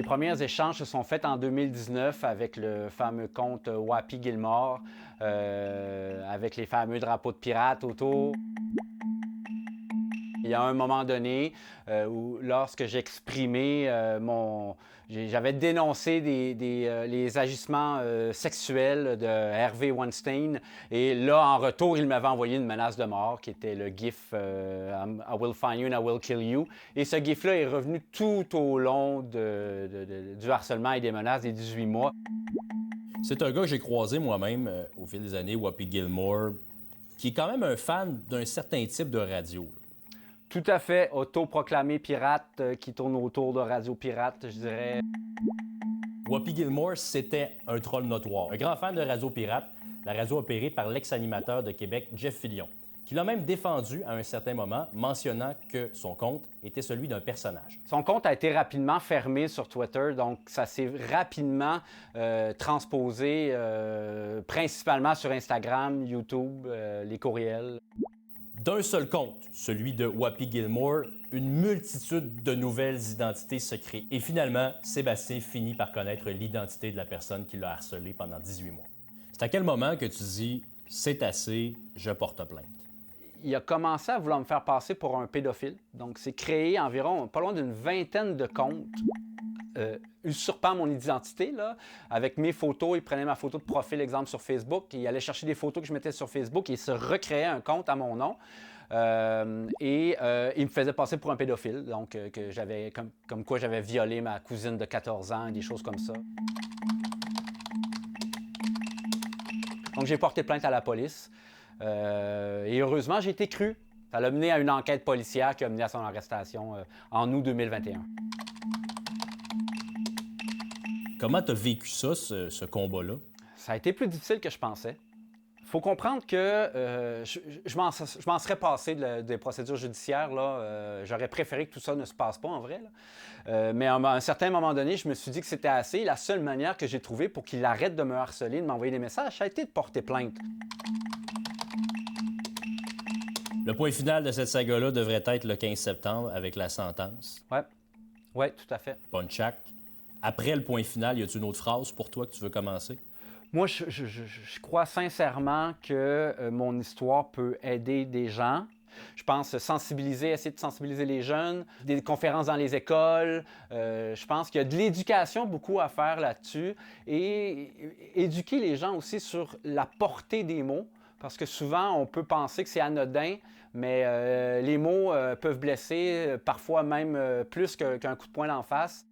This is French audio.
Les premiers échanges se sont faits en 2019 avec le fameux compte Whoopi Gilmore, avec les fameux drapeaux de pirates autour. Il y a un moment donné où, lorsque j'exprimais j'avais dénoncé les agissements sexuels de Harvey Weinstein, et là, en retour, il m'avait envoyé une menace de mort qui était le gif I will find you and I will kill you. Et ce gif-là est revenu tout au long du harcèlement et des menaces des 18 mois. C'est un gars que j'ai croisé moi-même au fil des années, Whoopi Gilmore, qui est quand même un fan d'un certain type de radio. Tout à fait, autoproclamé pirate qui tourne autour de radio pirate, je dirais. Whoopi Gilmore, c'était un troll notoire. Un grand fan de Radio Pirate, la radio opérée par l'ex-animateur de Québec, Jeff Fillion, qui l'a même défendu à un certain moment, mentionnant que son compte était celui d'un personnage. Son compte a été rapidement fermé sur Twitter, donc ça s'est rapidement transposé principalement sur Instagram, YouTube, les courriels. D'un seul compte, celui de Whoopi Gilmore, une multitude de nouvelles identités se créent. Et finalement, Sébastien finit par connaître l'identité de la personne qui l'a harcelé pendant 18 mois. C'est à quel moment que tu dis « c'est assez, je porte plainte ». Il a commencé à vouloir me faire passer pour un pédophile. Donc, c'est créé environ pas loin d'une vingtaine de comptes usurpant mon identité, là, avec mes photos. Il prenait ma photo de profil, exemple, sur Facebook. Il allait chercher des photos que je mettais sur Facebook et il se recréait un compte à mon nom. Il me faisait passer pour un pédophile, donc que j'avais, comme quoi j'avais violé ma cousine de 14 ans, des choses comme ça. Donc, j'ai porté plainte à la police. Et heureusement, j'ai été cru. Ça l'a mené à une enquête policière qui a mené à son arrestation en août 2021. Comment tu as vécu ça, ce combat-là? Ça a été plus difficile que je pensais. Il faut comprendre que je m'en serais passé des procédures judiciaires. J'aurais préféré que tout ça ne se passe pas, en vrai. Mais à un certain moment donné, je me suis dit que c'était assez. La seule manière que j'ai trouvée pour qu'il arrête de me harceler, de m'envoyer des messages, ça a été de porter plainte. Le point final de cette saga-là devrait être le 15 septembre avec la sentence. Oui, tout à fait. Ponchak. Après le point final, y a-t-il une autre phrase pour toi que tu veux commencer? Moi, je crois sincèrement que mon histoire peut aider des gens. Je pense essayer de sensibiliser les jeunes, des conférences dans les écoles. Je pense qu'il y a de l'éducation beaucoup à faire là-dessus et éduquer les gens aussi sur la portée des mots. Parce que souvent, on peut penser que c'est anodin, mais les mots peuvent blesser, parfois même plus qu'un coup de poing d'en face.